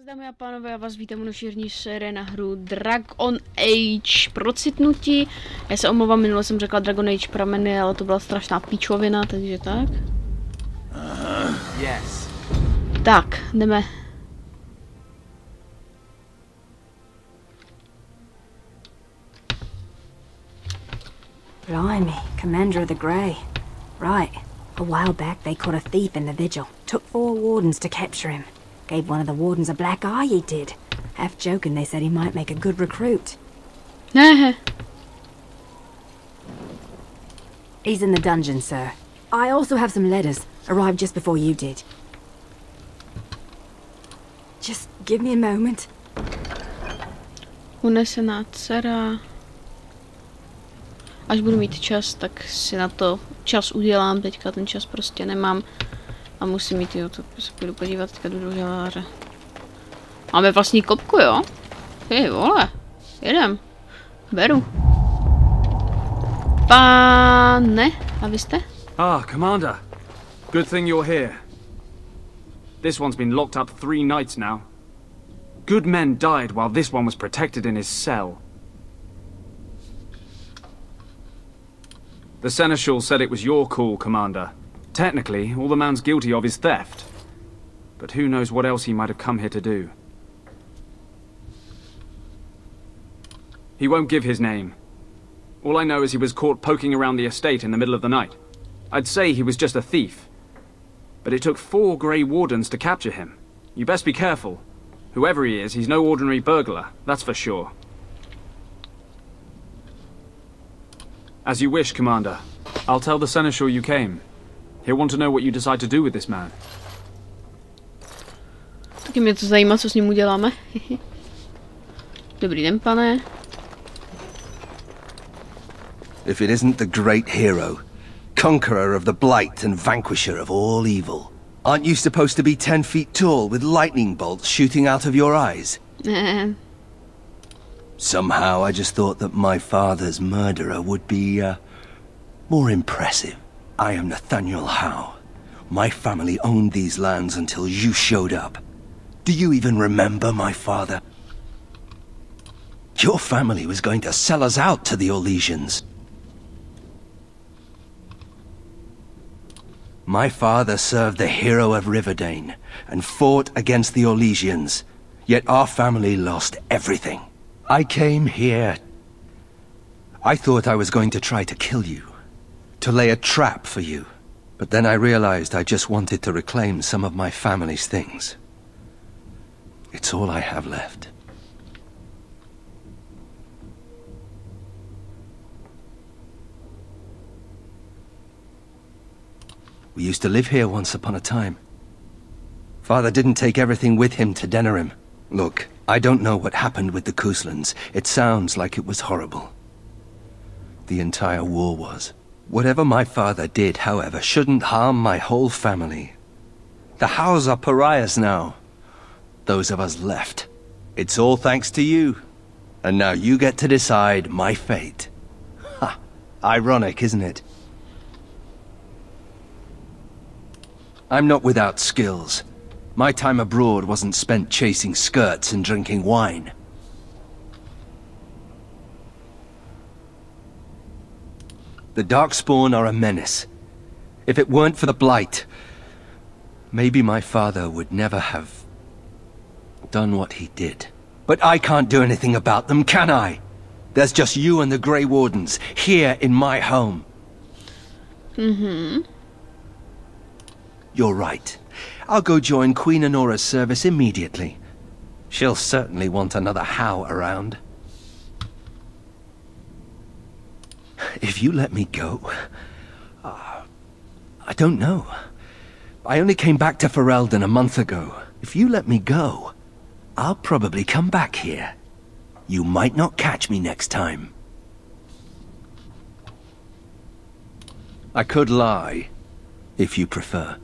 vás, dámy a pánové, já vás vítám u naší herní série na hru Dragon Age Procitnutí. Já se omlouvám, minule jsem řekla Dragon Age prameny, ale to byla strašná píčovina, takže tak. Yes. Tak, jdeme. Blimey, Commander of the Grey. Right. A while back they caught a thief in the vigil. Took 4 wardens to capture him. Gave one of the wardens a black eye, he did. Half joking, they said he might make a good recruit. He's in the dungeon, sir. I also have some letters. Arrived just before you did. Just give me a moment. Unesená dcera. Až budu mít čas, tak si na to čas udělám. Teďka ten čas prostě nemám. A musím mít, jo, to se půjdu podívat teďka do žaláře. Máme vlastní kopku, jo? Ty vole, jedem. Beru. Pane, a vy jste? Ah, Commander. Good thing you're here. This one's been locked up 3 nights now. Good men died while this one was protected in his cell. The Seneschal said it was your call, Commander. Technically, all the man's guilty of is theft. But who knows what else he might have come here to do. He won't give his name. All I know is he was caught poking around the estate in the middle of the night. I'd say he was just a thief. But it took 4 Grey Wardens to capture him. You best be careful. Whoever he is, he's no ordinary burglar, that's for sure. As you wish, Commander. I'll tell the Seneschal you came. He'll want to know what you decide to do with this man. Taky mě to zajímá, co s ním uděláme. Dobrý den, pane. If it isn't the great hero, conqueror of the blight and vanquisher of all evil. Aren't you supposed to be 10 feet tall with lightning bolts shooting out of your eyes? Somehow I just thought that my father's murderer would be, more impressive. I am Nathaniel Howe. My family owned these lands until you showed up. Do you even remember my father? Your family was going to sell us out to the Orlesians. My father served the hero of Riverdane and fought against the Orlesians, yet our family lost everything. I came here. I thought I was going to try to kill you, to lay a trap for you, but then I realized I just wanted to reclaim some of my family's things. It's all I have left. We used to live here once upon a time. Father didn't take everything with him to Denerim. Look, I don't know what happened with the Kuslans. It sounds like it was horrible. The entire war was. Whatever my father did, however, shouldn't harm my whole family. The Howes are pariahs now. Those of us left. It's all thanks to you. And now you get to decide my fate. Ha! Ironic, isn't it? I'm not without skills. My time abroad wasn't spent chasing skirts and drinking wine. The Darkspawn are a menace. If it weren't for the Blight, maybe my father would never have done what he did. But I can't do anything about them, can I? There's just you and the Grey Wardens here in my home. You're right. I'll go join Queen Honora's service immediately. She'll certainly want another Howe around. If you let me go... I don't know. I only came back to Ferelden a month ago. If you let me go, I'll probably come back here. You might not catch me next time. I could lie, if you prefer.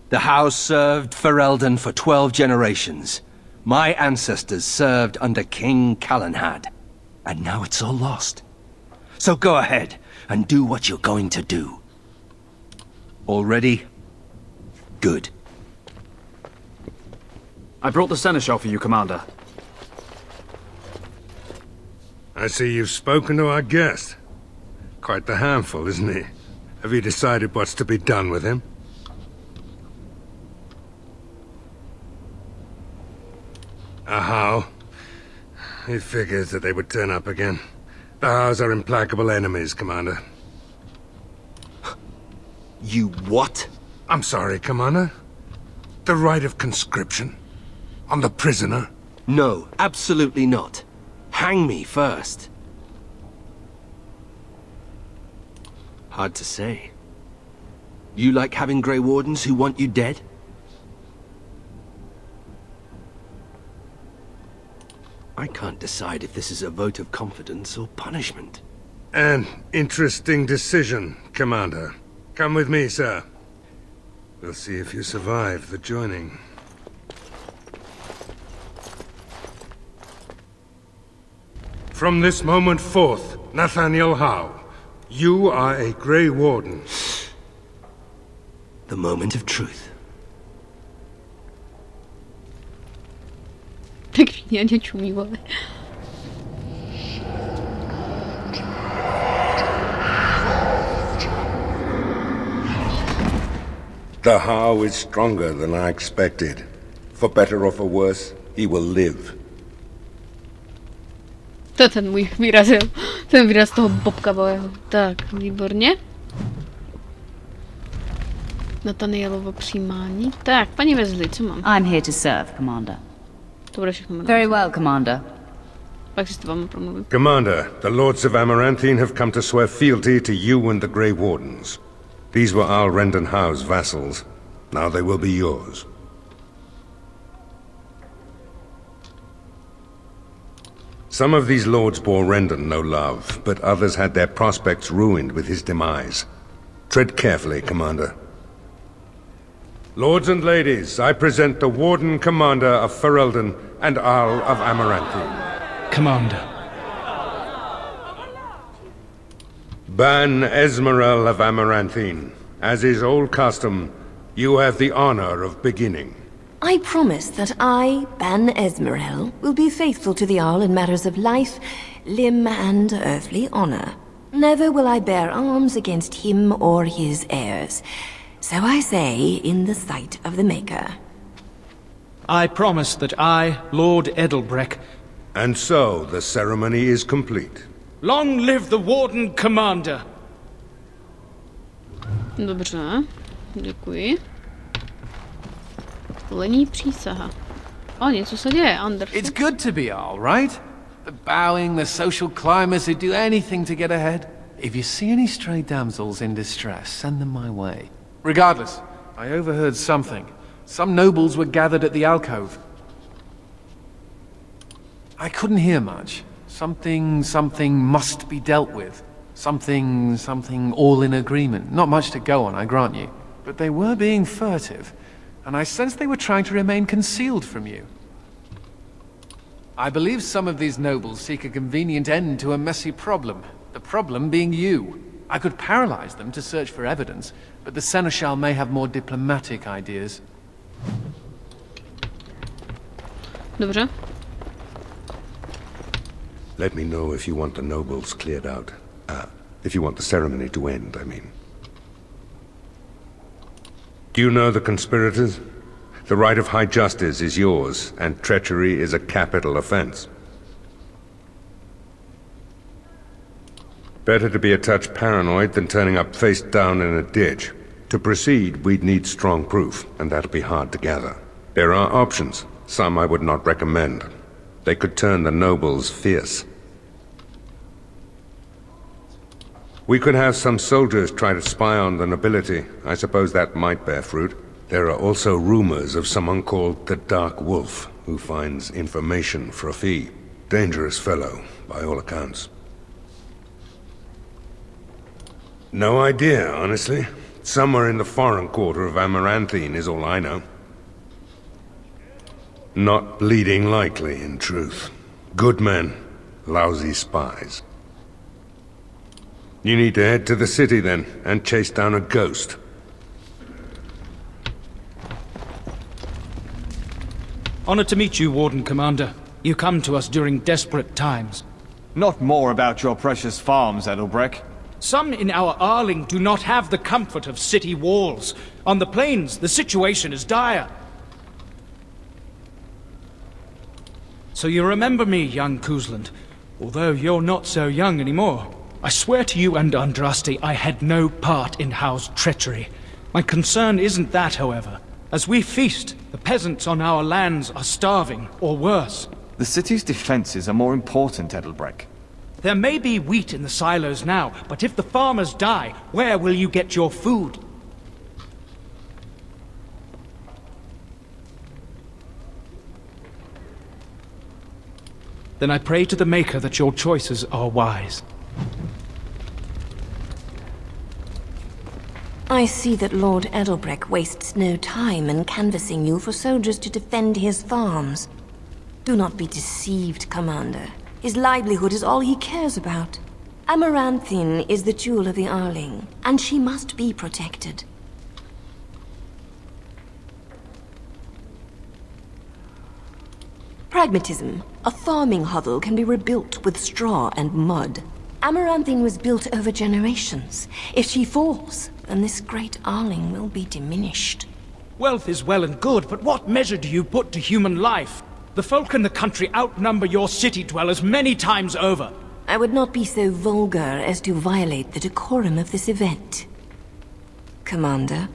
The house served Ferelden for 12 generations. My ancestors served under King Calenhad. And now it's all lost. So go ahead and do what you're going to do. All ready? Good. I brought the seneschal for you, Commander. I see you've spoken to our guest. Quite the handful, isn't he? Have you decided what's to be done with him? How? He figures that they would turn up again. The Hows are implacable enemies, Commander. You what? I'm sorry, Commander. The right of conscription? On the prisoner? No, absolutely not. Hang me first. Hard to say. You like having Grey Wardens who want you dead? I can't decide if this is a vote of confidence or punishment. An interesting decision, Commander. Come with me, sir. We'll see if you survive the joining. From this moment forth, Nathaniel Howe, you are a Grey Warden. The moment of truth. Pěkně něčumí, vole. The Howe is stronger than I expected. For better or for worse, he will live. To je ten můj výraz, jo. Ten výraz toho bobkavého. Tak, výborně. Nathanielovo přijímání. Tak, paní Wesley, co mám? I'm here to serve, Commander. To bude všechno. Very well, Commander. Pak si s tebou promluvím. Commander, the Lords of Amaranthine have come to swear fealty to you and the Grey Wardens. These were Al Rendon Howe's vassals. Now they will be yours. Some of these lords bore Rendon no love, but others had their prospects ruined with his demise. Tread carefully, Commander. Lords and ladies, I present the Warden Commander of Ferelden and Arl of Amaranthine. Commander. Ban Esmeralda of Amaranthine. As is old custom, you have the honor of beginning. I promise that I, Ban Esmeralda, will be faithful to the Arl in matters of life, limb, and earthly honor. Never will I bear arms against him or his heirs. So I say, in the sight of the Maker. I promise that I, Lord Edelbreck... And so, the ceremony is complete. Long live the Warden Commander! Dobře, děkuji. Lení přísaha. O, něco se děje, Anders. It's good to be Arl, right? The bowing, the social climbers who do anything to get ahead. If you see any stray damsels in distress, send them my way. Regardless, I overheard something. Some nobles were gathered at the alcove. I couldn't hear much. Something must be dealt with. Something all in agreement. Not much to go on, I grant you. But they were being furtive, and I sensed they were trying to remain concealed from you. I believe some of these nobles seek a convenient end to a messy problem. The problem being you. I could paralyze them to search for evidence, but the Seneschal may have more diplomatic ideas. Dobře. Let me know if you want the nobles cleared out. If you want the ceremony to end, I mean. Do you know the conspirators? The right of high justice is yours, and treachery is a capital offense. Better to be a touch paranoid than turning up face down in a ditch. To proceed, we'd need strong proof, and that'll be hard to gather. There are options. Some I would not recommend. They could turn the nobles fierce. We could have some soldiers try to spy on the nobility. I suppose that might bear fruit. There are also rumors of someone called the Dark Wolf, who finds information for a fee. Dangerous fellow, by all accounts. No idea, honestly. Somewhere in the foreign quarter of Amaranthine is all I know. Not bleeding likely, in truth. Good men, lousy spies. You need to head to the city then, and chase down a ghost. Honored to meet you, Warden Commander. You come to us during desperate times. Not more about your precious farms, Edelbrecht. Some in our Arling do not have the comfort of city walls. On the plains, the situation is dire. So you remember me, young Kuzland, although you're not so young anymore. I swear to you and Andraste I had no part in Howe's treachery. My concern isn't that, however. As we feast, the peasants on our lands are starving, or worse. The city's defenses are more important, Edelbrecht. There may be wheat in the silos now, but if the farmers die, where will you get your food? Then I pray to the Maker that your choices are wise. I see that Lord Edelbrecht wastes no time in canvassing you for soldiers to defend his farms. Do not be deceived, Commander. His livelihood is all he cares about. Amaranthine is the jewel of the Arling, and she must be protected. Pragmatism. A farming hovel can be rebuilt with straw and mud. Amaranthine was built over generations. If she falls, then this great Arling will be diminished. Wealth is well and good, but what measure do you put to human life? The folk in the country outnumber your city dwellers many times over. I would not be so vulgar as to violate the decorum of this event. Commander?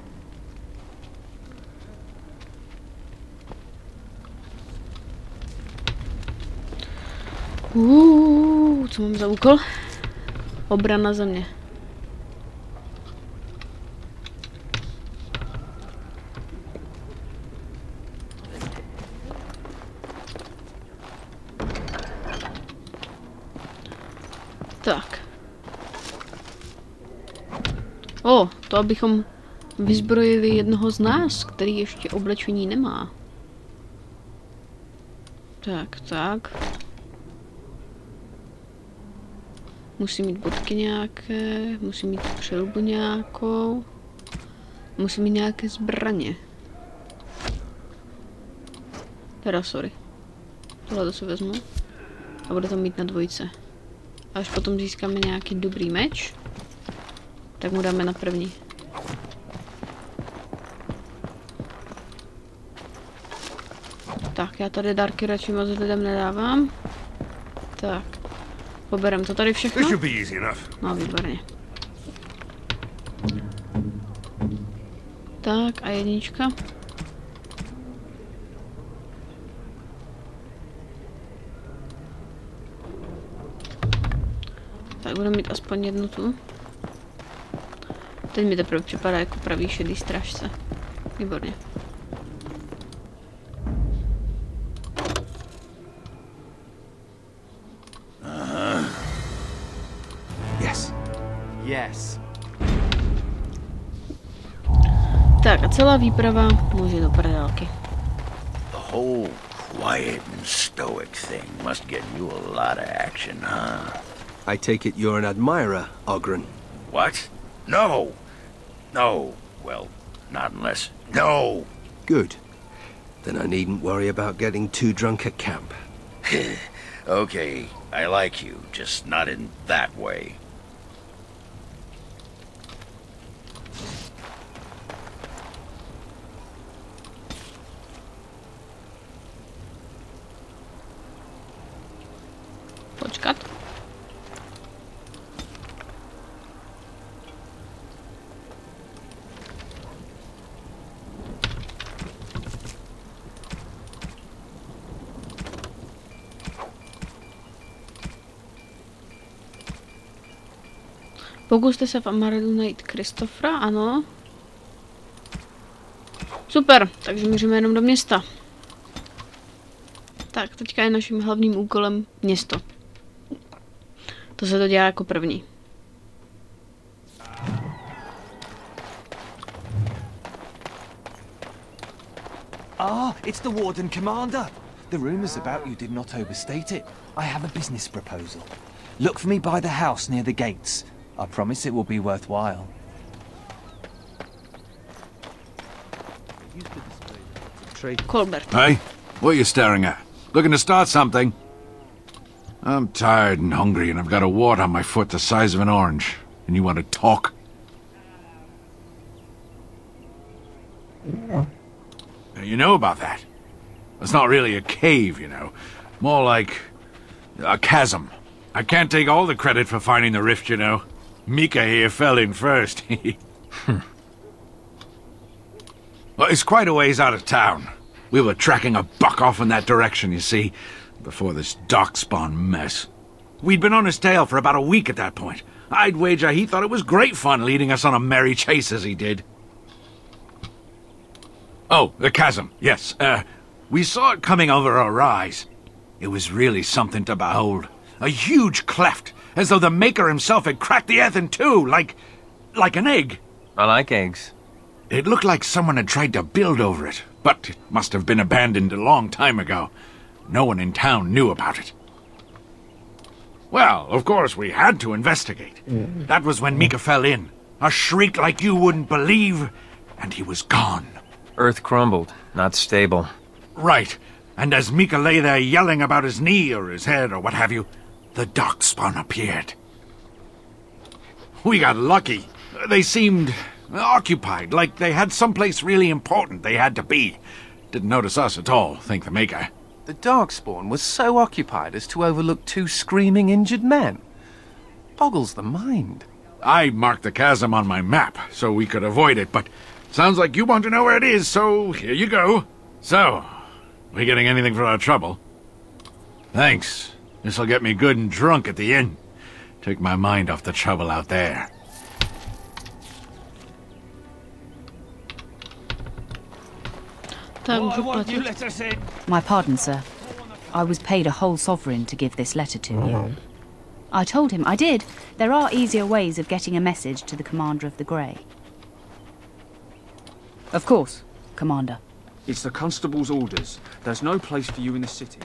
Co mám za úkol? Obrana země. Tak. To abychom vyzbrojili jednoho z nás, který ještě oblečení nemá. Tak. Musím mít bodky nějaké, musím mít přilbu nějakou, musím mít nějaké zbraně. Teda sorry. Tohle si vezmu a bude to mít na dvojce. A až potom získáme nějaký dobrý meč, tak mu dáme na první. Tak, já tady dárky radši moc lidem nedávám. Tak. Poberem to tady všechno. No, výborně. Tak, a jednička. Tak, budeme mít aspoň jednu tu. Teď mi teprve připadá jako pravý šedý strážce. Výborně. Yes. Tak a celá výprava může do prdálky. The whole quiet and stoic thing must get you a lot of action, huh? I take it you're an admirer, Ogren. What? No. No. Well, not unless... No! Good. Then I needn't worry about getting too drunk at camp. Okay, I like you, just not in that way. Počkat. Pokuste se v Amaradu najít Kristofra, ano. Super, takže míříme jenom do města. Tak, teďka je naším hlavním úkolem město. To se to dělá jako první. Ah, it's the Warden Commander. The rumors about you did not overstate it. I have a business proposal. Look for me by the house near the gates. I promise it will be worthwhile. Colbert. Hey, What are you staring at? Looking to start something? I'm tired and hungry, and I've got a wart on my foot the size of an orange. And you want to talk? Now, you know about that. It's not really a cave, you know. More like a chasm. I can't take all the credit for finding the rift, you know. Mika here fell in first. Well, it's quite a ways out of town. We were tracking a buck off in that direction, you see, before this darkspawn mess. We'd been on his tail for about a week at that point. I'd wager he thought it was great fun leading us on a merry chase as he did. Oh, the chasm, yes. We saw it coming over a rise. It was really something to behold. A huge cleft, as though the Maker himself had cracked the earth in two, like an egg. I like eggs. It looked like someone had tried to build over it, but it must have been abandoned a long time ago. No one in town knew about it. Well, of course, we had to investigate. That was when Mika fell in. A shriek like you wouldn't believe, and he was gone. Earth crumbled, not stable. Right, and as Mika lay there yelling about his knee or his head or what have you, the darkspawn appeared. We got lucky. They seemed occupied, like they had someplace really important they had to be. Didn't notice us at all, thank the Maker. The Darkspawn was so occupied as to overlook 2 screaming injured men. Boggles the mind. I marked the chasm on my map so we could avoid it, but sounds like you want to know where it is, so here you go. So, we getting anything for our trouble? Thanks. This'll get me good and drunk at the inn. Take my mind off the trouble out there. My pardon, sir. I was paid a whole sovereign to give this letter to you. I told him I did. There are easier ways of getting a message to the Commander of the Grey. Of course, Commander. It's the constable's orders. There's no place for you in the city.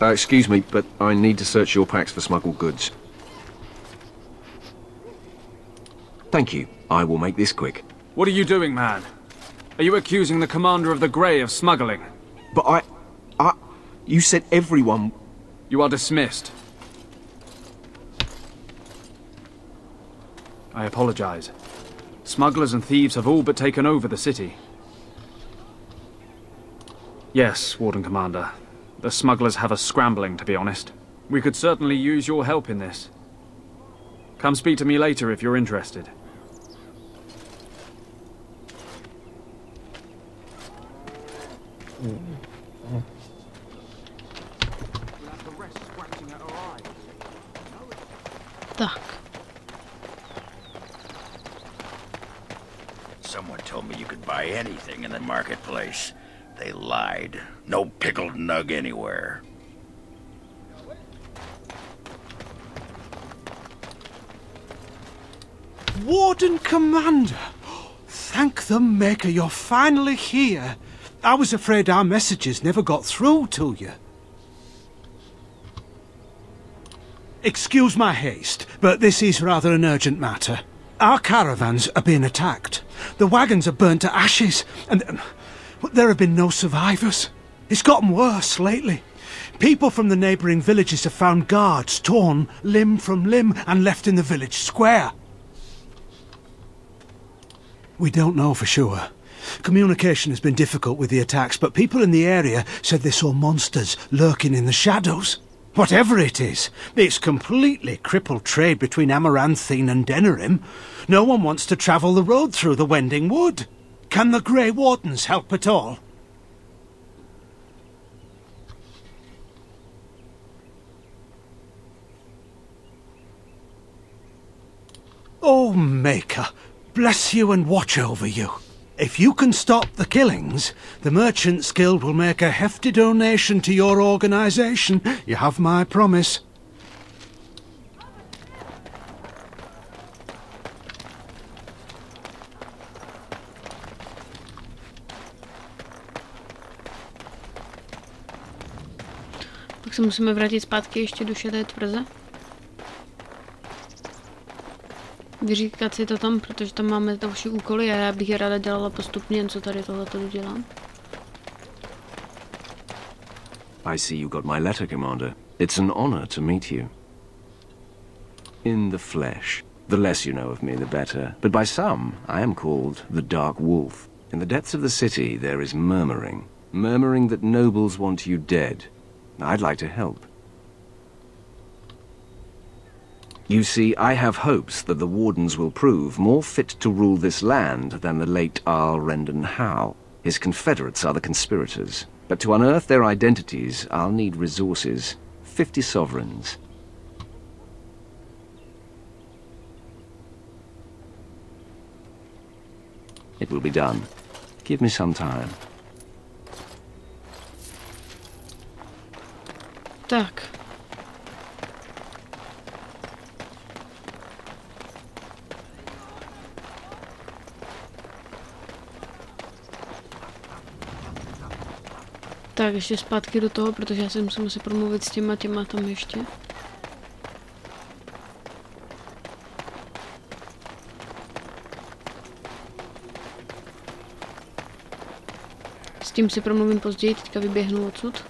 Excuse me, but I need to search your packs for smuggled goods. Thank you. I will make this quick. What are you doing, man? Are you accusing the Commander of the Grey of smuggling? But you said everyone... You are dismissed. I apologize. Smugglers and thieves have all but taken over the city. Yes, Warden Commander. The smugglers have us scrambling, to be honest. We could certainly use your help in this. Come speak to me later if you're interested. Tak. Someone told me you could buy anything in the marketplace. They lied. No pickled nug anywhere. Warden Commander! Thank the Maker you're finally here. I was afraid our messages never got through to you. Excuse my haste, but this is rather an urgent matter. Our caravans are being attacked. The wagons are burnt to ashes, and there have been no survivors. It's gotten worse lately. People from the neighbouring villages have found guards torn limb from limb and left in the village square. We don't know for sure. Communication has been difficult with the attacks, but people in the area said they saw monsters lurking in the shadows. Whatever it is, it's completely crippled trade between Amaranthine and Denerim. No one wants to travel the road through the Wending Wood. Can the Grey Wardens help at all? Oh, Maker, bless you and watch over you. If you can stop the killings, the Merchants Guild will make a hefty donation to your organisation. You have my promise. Pak se musíme vrátit zpátky ještě do šedé tvrze. Vyříkat si to tam, protože tam máme další úkoly a já bych je ráda dělala postupně, jen co tady tohleto dodělám. I see you got my letter, Commander. It's an honor to meet you. In the flesh. The less you know of me, the better. But by some, I am called the Dark Wolf. In the depths of the city, there is murmuring. Murmuring that nobles want you dead. I'd like to help. You see, I have hopes that the Wardens will prove more fit to rule this land than the late Arl Rendon Howe. His confederates are the conspirators. But to unearth their identities, I'll need resources. 50 sovereigns. It will be done. Give me some time. Tak. Tak, ještě zpátky do toho, protože já se musím asi promluvit s těma tam ještě. S tím si promluvím později, teďka vyběhnu odsud.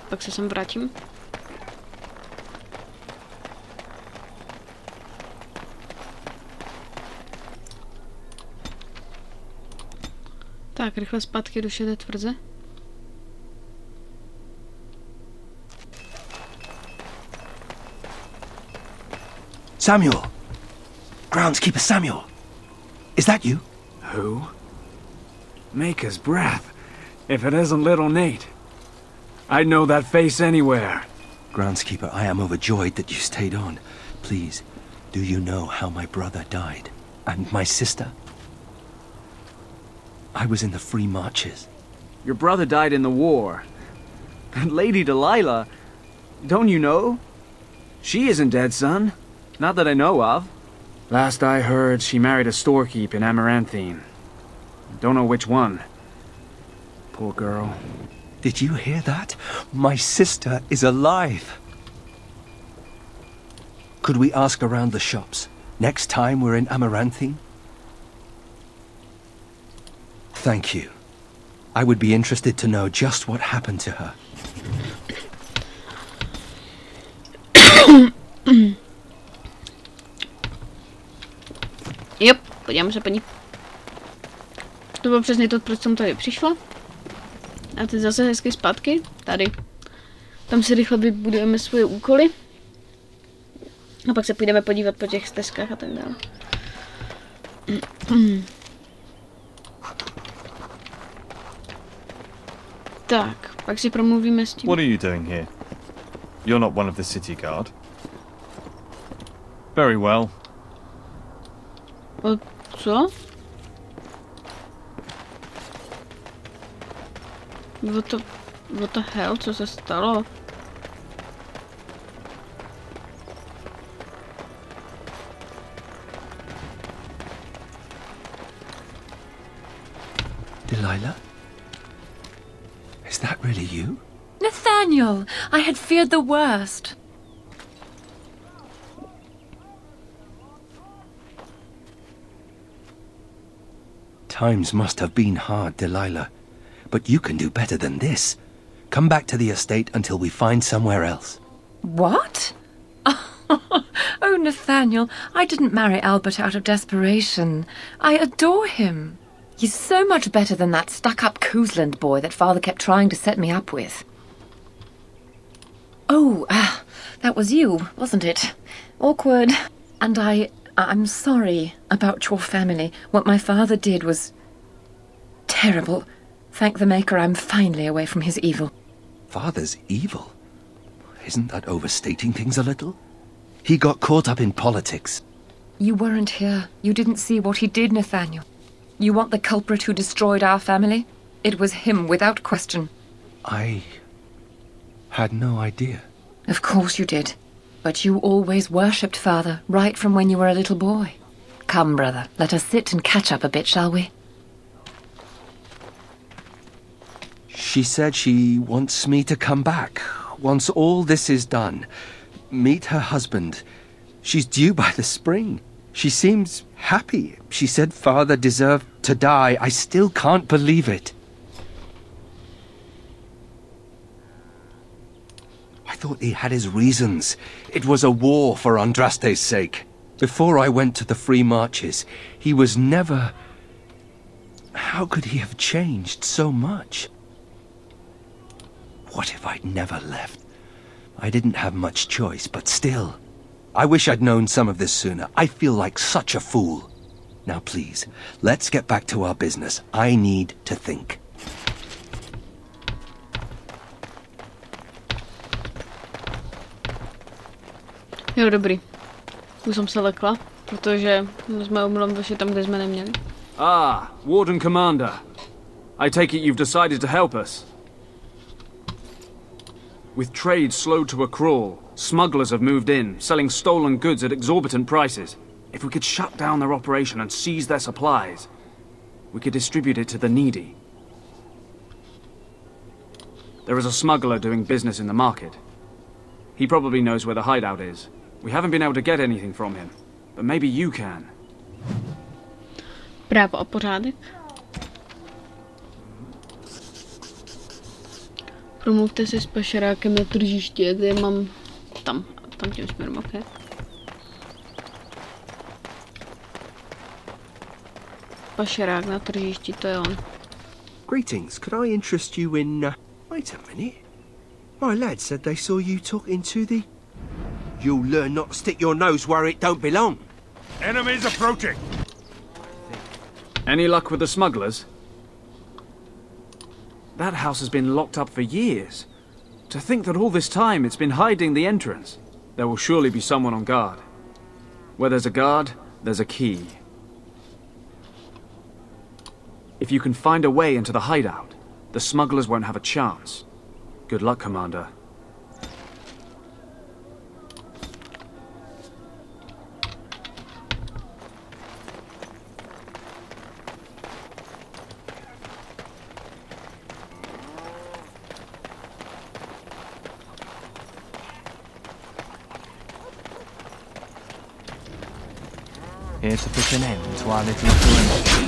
Pak se sem vrátím. Tak, rychle zpátky do šedé tvrze. Samuel! Groundskeeper Samuel! Is that you? Who? Maker's breath. If it isn't little Nate. I'd know that face anywhere. Groundskeeper, I am overjoyed that you stayed on. Please, do you know how my brother died? And my sister? I was in the Free Marches. Your brother died in the war. And Lady Delilah, don't you know? She isn't dead, son. Not that I know of. Last I heard, she married a storekeep in Amaranthine. Don't know which one. Poor girl. Did you hear that? My sister is alive. Could we ask around the shops next time we're in Amaranthine? Thank you. I would be interested to know just what happened to her. Jop, podívám se po ní. To bylo přesně to, proč jsem tady přišla. A teď zase hezky zpátky, tady. Tam si rychle vybudujeme svoje úkoly. A pak se půjdeme podívat po těch stezkách a tak dále. Tak, pak si promluvíme s tím. What are you doing here? You're not one of the city guard. Very well. O co? What the hell? Co se stalo? Delilah? Is that really you? Nathaniel! I had feared the worst. Times must have been hard, Delilah. But you can do better than this. Come back to the estate until we find somewhere else. What? Oh, Nathaniel, I didn't marry Albert out of desperation. I adore him. He's so much better than that stuck-up Cousland boy that Father kept trying to set me up with. Oh, that was you, wasn't it? Awkward. And I'm sorry about your family. What my father did was terrible. Thank the Maker I'm finally away from his evil. Father's evil? Isn't that overstating things a little? He got caught up in politics. You weren't here. You didn't see what he did, Nathaniel. You want the culprit who destroyed our family? It was him, without question. I had no idea. Of course you did. But you always worshipped Father, right from when you were a little boy. Come, brother, let us sit and catch up a bit, shall we? She said she wants me to come back. Once all this is done. Meet her husband. She's due by the spring. She seems happy. She said Father deserved to die. I still can't believe it. I thought he had his reasons. It was a war for Andraste's sake. Before I went to the Free Marches, he was never... How could he have changed so much? What if I'd never left? I didn't have much choice, but still. I wish I'd known some of this sooner. I feel like such a fool. Now please, let's get back to our business. I need to think. Jo, dobrý. Už jsem se lekla, protože jsme omylem došli tam, kde jsme neměli. Ah, Warden Commander. I take it you've decided to help us. With trade slowed to a crawl, smugglers have moved in, selling stolen goods at exorbitant prices. If we could shut down their operation and seize their supplies, we could distribute it to the needy. There is a smuggler doing business in the market. He probably knows where the hideout is. We haven't been able to get anything from him, but maybe you can. Právo a pořádek. Promluvte si s pašerákem na tržiště, kde mám tam tím směrem, ok. Pašerák na tržišti, to je on. Greetings, could I interest you in... Wait a minute. My lad said they saw you talking to the... You'll learn not to stick your nose where it don't belong. Enemies approaching. Any luck with the smugglers? That house has been locked up for years. To think that all this time it's been hiding the entrance. There will surely be someone on guard. Where there's a guard, there's a key. If you can find a way into the hideout, the smugglers won't have a chance. Good luck, Commander. Here to put an end to our little journey.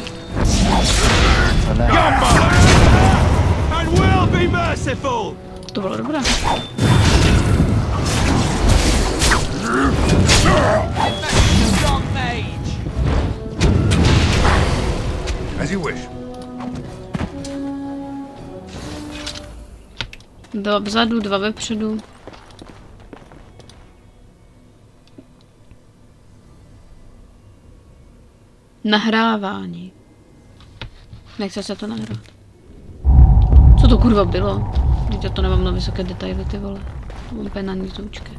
And we'll be merciful! To bylo dobré. As you wish. Dva vzadu, dva vepředu. Nahrávání. Nechce se to nahrát. Co to kurva bylo? Teď já to nemám na vysoké detaily, ty vole. Mám úplně na nízoučky.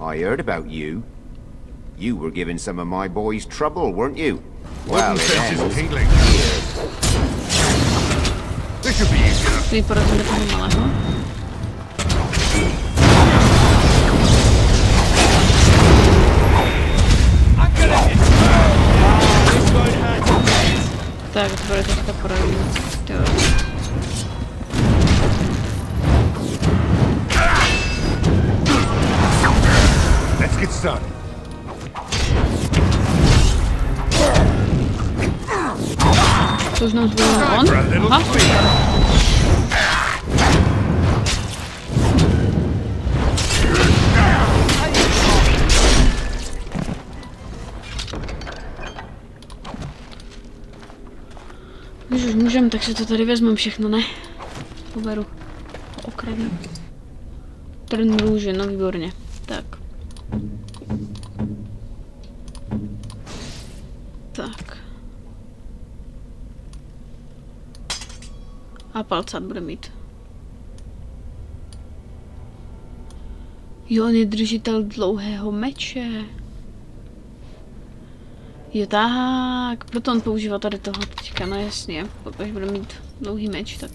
I heard about you. You were giving some of my boys trouble, weren't you? Well, it ends here. This should be easier. Tady porazíme toho malého. Tak, to bude teďka porazit. Let's get started. To už nám zbyl on. Aha. Když už můžem, tak si to tady vezmeme všechno, ne? Poberu. Okradnu. Trn růže, no výborně. Tak. Tak. A palcát bude mít. Jo, on je držitel dlouhého meče. Jo tak, proto on používá tady toho teďka, no jasně, pokud bude mít dlouhý meč, tak.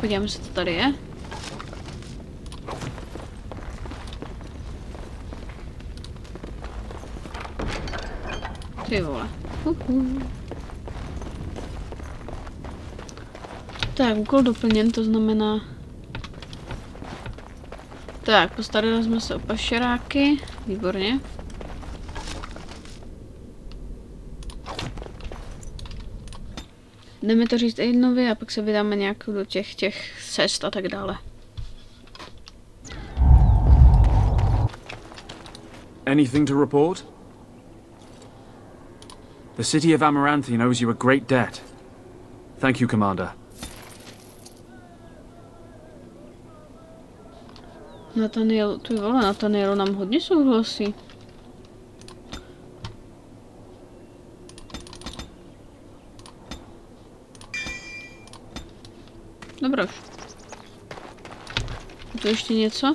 Podíváme se, co tady je. Ty vole. Tak, úkol doplněn, to znamená... Tak, postarali jsme se o pašeráky, výborně. jdeme to říct Aidenovi a pak se vydáme nějak do těch cest a tak dále. Anything to report? The city of Amaranthi knows you a great debt. Thank you, Commander. Nathaniel, ty vole, Nathaniel nám hodně souhlasí. Dobrá. Je tu ještě něco?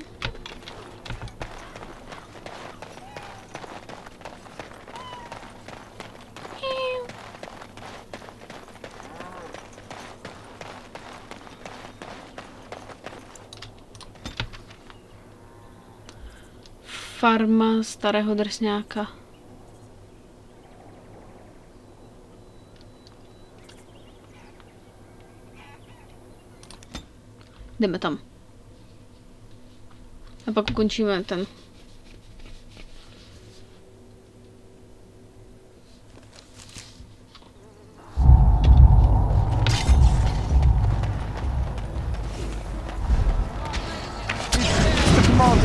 Farma starého drsňáka. Jdeme tam. A pak ukončíme ten.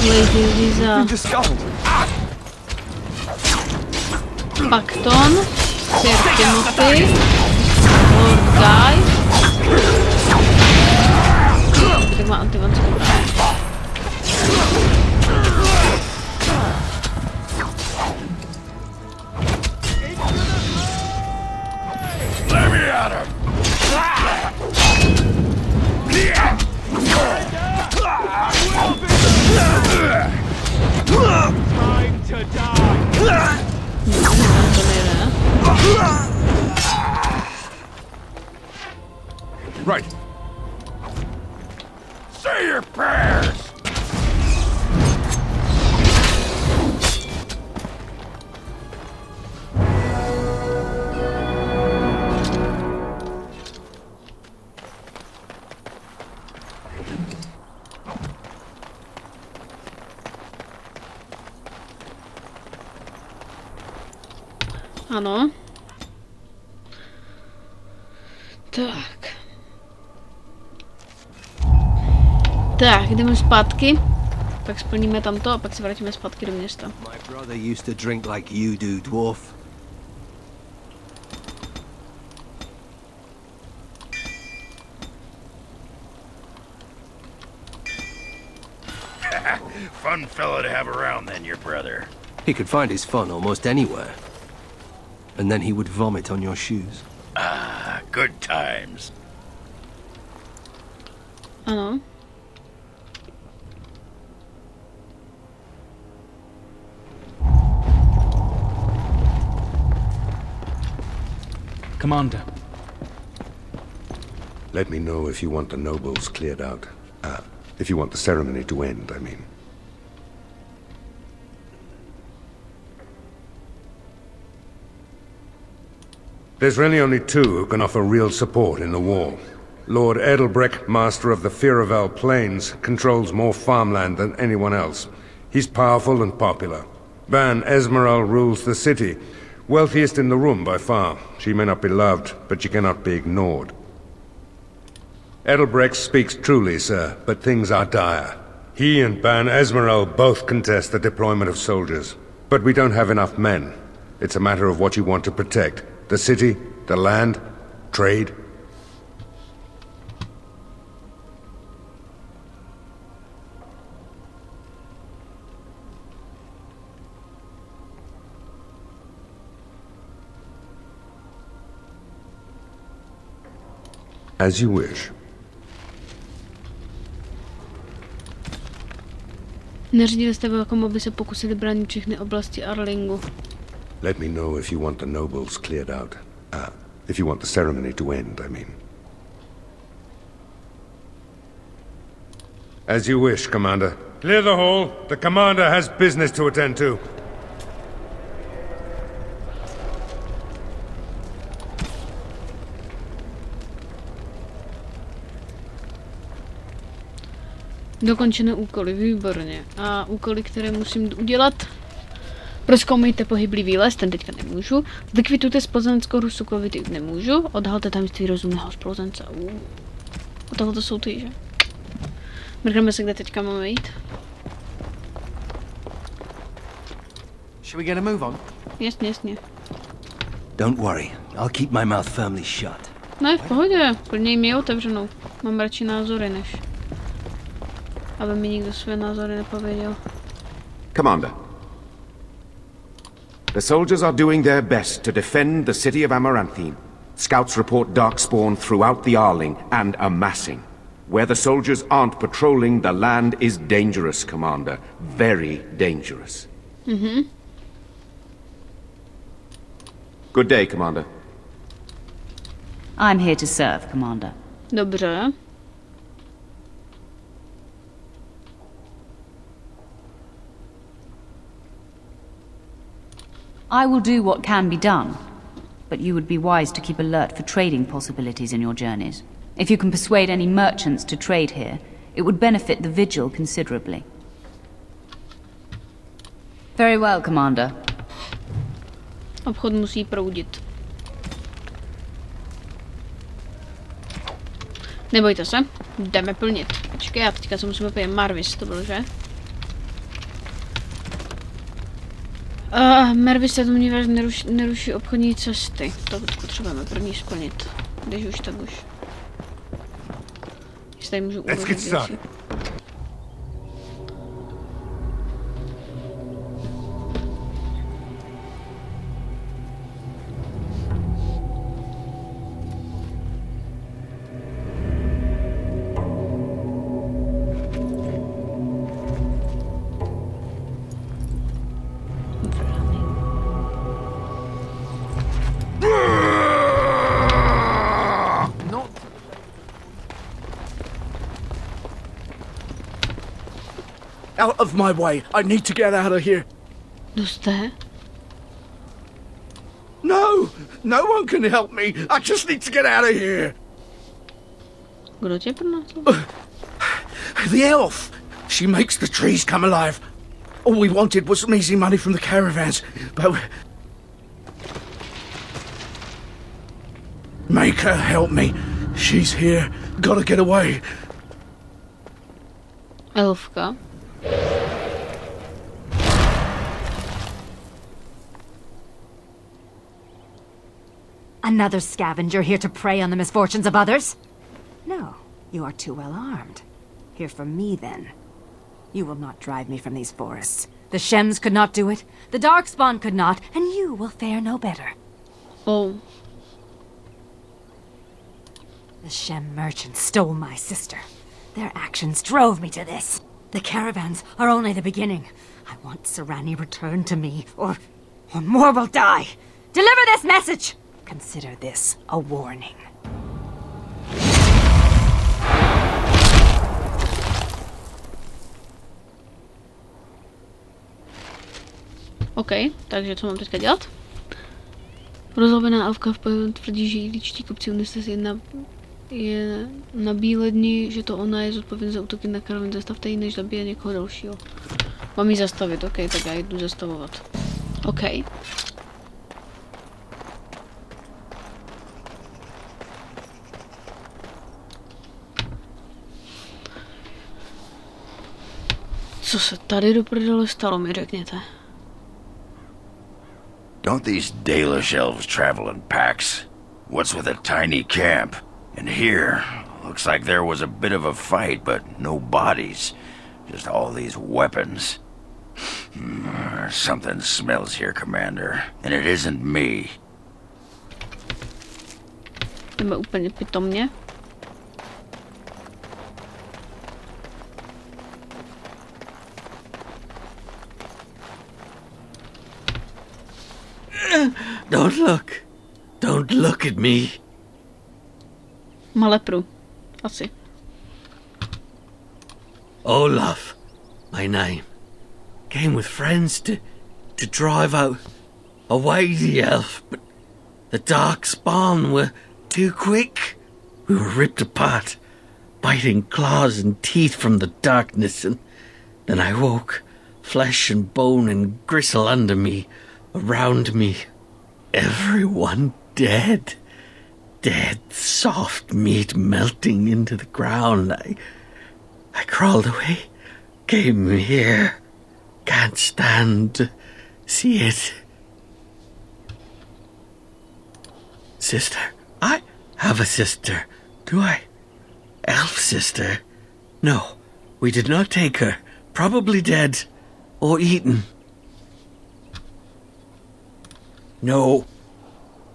Lady Lisa. Pakton. Sir Timothy. Lord Guy. Tak má antivanskou bránu. Let me at him! Time to die! Right. Say your prayers! Ano. Tak. Tak, jdeme zpátky. Pak splníme tamto a pak se vrátíme zpátky do města. My brother used to drink like you do, dwarf. Fun fellow to have around then, your brother. He could find his fun almost anywhere. And then he would vomit on your shoes. Ah, good times. Ano. Commander. Let me know if you want the nobles cleared out. If you want the ceremony to end, I mean. There's really only two who can offer real support in the war. Lord Edelbreck, master of the Firavel Plains, controls more farmland than anyone else. He's powerful and popular. Ban Esmeralda rules the city, wealthiest in the room by far. She may not be loved, but she cannot be ignored. Edelbreck speaks truly, sir, but things are dire. He and Ban Esmeralda both contest the deployment of soldiers. But we don't have enough men. It's a matter of what you want to protect. The city, the land, trade. As you wish. Neřídili jste velkom, aby se pokusili bránit všechny oblasti Arlingu. Let me know if you want the nobles cleared out. If you want the ceremony to end, I mean. As you wish, Commander. Clear the hall. The Commander has business to attend to. Dokončené úkoly, výborně. A úkoly, které musím udělat, Prozkoumejte pohyblivý les, ten teďka nemůžu. Zlikvidujte společenskou hru Suklovity, nemůžu. Odhalte tajemství rozumného společence. A tohle to jsou ty, že? Mrkneme se, kde teďka máme jít. Shall we get a move on? Jasně, jasně. Don't worry, I'll keep my mouth firmly shut. Ne, v pohodě, klidně mi otevřenou. Mám radši názory, než aby mi nikdo své názory nepověděl. Commander. The soldiers are doing their best to defend the city of Amaranthine. Scouts report darkspawn throughout the Arling and amassing. Where the soldiers aren't patrolling, the land is dangerous, Commander. Very dangerous. Good day, Commander. I'm here to serve, Commander. Dobře. I will do what can be done, but you would be wise to keep alert for trading possibilities in your journeys. If you can persuade any merchants to trade here, it would benefit the Vigil considerably. Very well, Commander. Obchod musí proudit. Nebojte se, jdeme plnit. Počkej, já teďka se musím opět Marvis, to bylo, že? Marvis se domnívá, že neruší obchodní cesty. To potřebujeme první splnit. Když už, tak už. Jestli tady můžu uložit věci. Out of my way. I need to get out of here. Doste? No! No one can help me. I just need to get out of here. Kdo tě pronásil? The elf. She makes the trees come alive. All we wanted was some easy money from the caravans, but make her help me. She's here. Gotta get away. Elfka. Another scavenger here to prey on the misfortunes of others? No, you are too well armed. Hear from me, then. You will not drive me from these forests. The Shems could not do it, the Darkspawn could not, and you will fare no better. Oh. The Shem merchants stole my sister. Their actions drove me to this. The caravans are only the beginning. I want Serani returned to me, or more will die. Deliver this message! Consider this a warning. OK, takže co mám teďka dělat? Rozlobená elfka v pohybu tvrdí, že líčtí kopci unese je na bílé dni, že to ona je zodpovědná za útoky na karavan. Zastavte ji, než zabije někoho dalšího. Mám ji zastavit, OK, tak já jdu zastavovat. OK. Co se tady do prdele stalo, mi řekněte. Don't these Dalish elves travel in packs? What's with a tiny camp? And here, looks like there was a bit of a fight, but no bodies. Just all these weapons. Something smells here, Commander. And it isn't me. Jdeme úplně pitomně. Don't look. Don't look at me. Malepru. Asi. Olaf, my name. Came with friends to drive out away the elf, but the Darkspawn were too quick. We were ripped apart, biting claws and teeth from the darkness, and then I woke, Flesh and bone and gristle under me, around me. Everyone dead. Dead, soft meat melting into the ground. I crawled away, came here. Can't stand to see it. Sister? I have a sister, do I? Elf sister? No, we did not take her. Probably dead. Or eaten. No.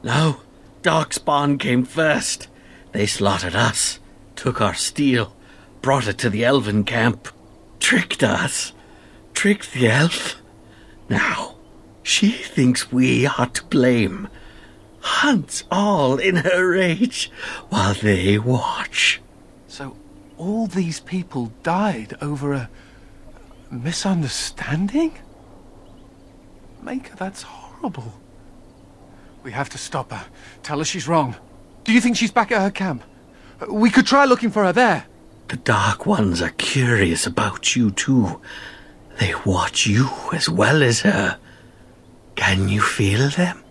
No. Darkspawn came first. They slaughtered us. Took our steel. Brought it to the elven camp. Tricked us. Tricked the elf. Now, she thinks we are to blame. Hunts all in her rage while they watch. So all these people died over a misunderstanding? Maker, that's horrible. We have to stop her. Tell her she's wrong. Do you think she's back at her camp? We could try looking for her there. The Dark Ones are curious about you too. They watch you as well as her. Can you feel them?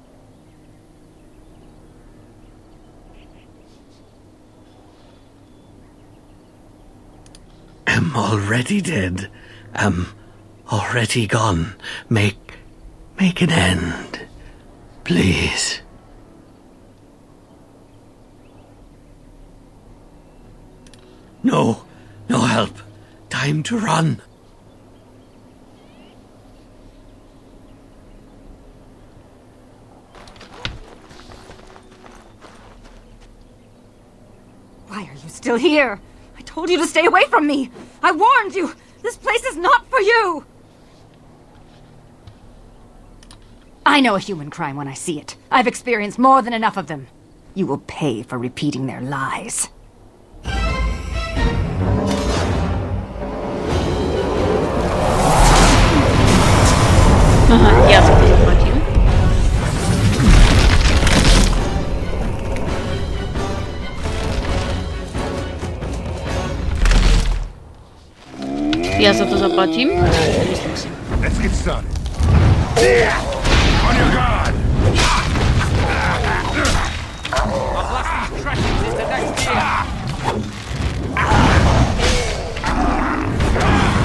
Am already dead. Am already gone. Make an end. Please. No help. Time to run. Why are you still here? I told you to stay away from me. I warned you. This place is not for you. I know a human crime when I see it. I've experienced more than enough of them. You will pay for repeating their lies. Já za to zaplatím. Já za to zaplatím. Myslím si. Let's get started. On your guard. I'll blast these trashings into next year.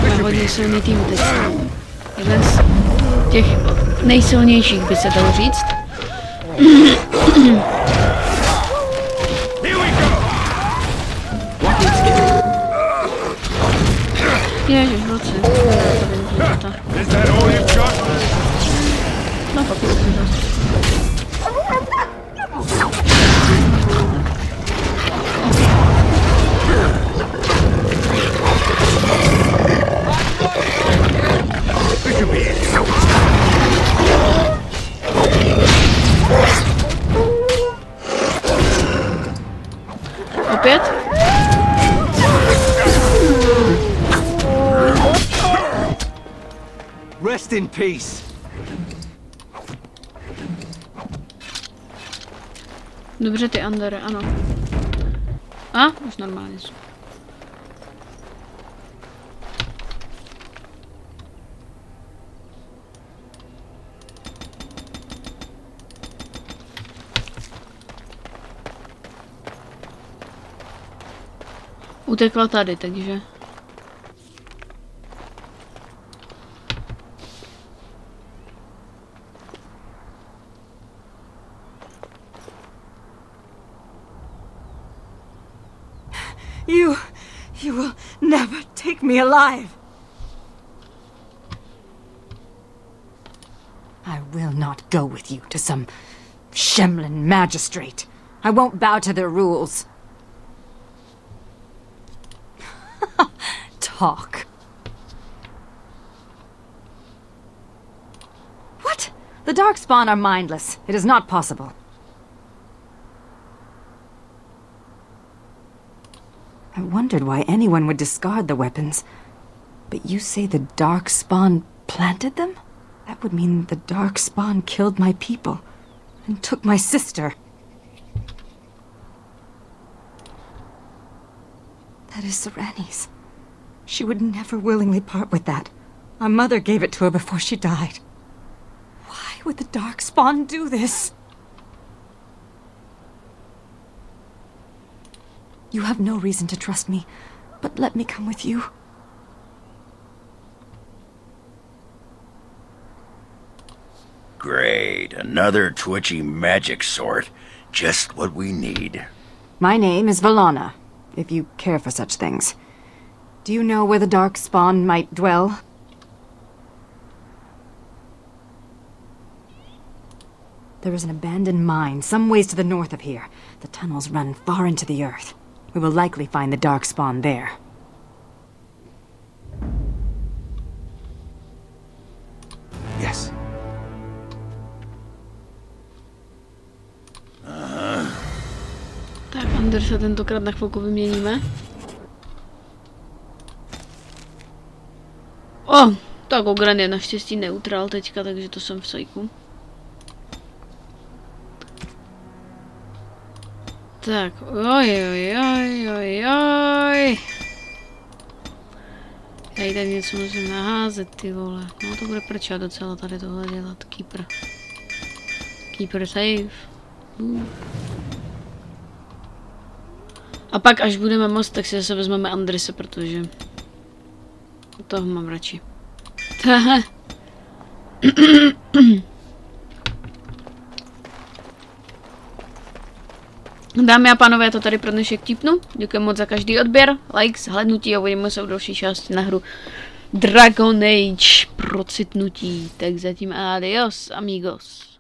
To je hodně silný tým teď. Jeden z těch nejsilnějších by se dalo říct. Ježiš, noci. No, pokud se to. Opět? Rest in peace. Dobře, ty Andere, ano. A, už normálně jsou. Utekla tady, takže... You will never take me alive. I will not go with you to some Shemlin magistrate. I won't bow to their rules. Talk. What? The Darkspawn are mindless. It is not possible. I wondered why anyone would discard the weapons. But you say the Darkspawn planted them? That would mean the Darkspawn killed my people and took my sister. That is Sereni's. She would never willingly part with that. Our mother gave it to her before she died. Why would the Darkspawn do this? You have no reason to trust me, but let me come with you. Great, another twitchy magic sort. Just what we need. My name is Valana, if you care for such things. Do you know where the Darkspawn might dwell? There is an abandoned mine some ways to the north of here. The tunnels run far into the earth. We will likely find the Darkspawn there. Yes. Tak, Ander se tentokrát na chvilku vyměníme. Tak Ogren je naštěstí neutral teďka, takže to jsem v sajku. Tak, oj. Já jí tady něco musím naházet, ty vole. No to bude prčat docela tady tohle dělat. Keeper safe. A pak až budeme moc, tak si zase vezmeme Andrise, protože toho mám radši. Dámy a pánové, to tady pro dnešek típnu. Děkuji moc za každý odběr, like, zhlédnutí a uvidíme se u další části na hru Dragon Age Procitnutí. Tak zatím adios, amigos.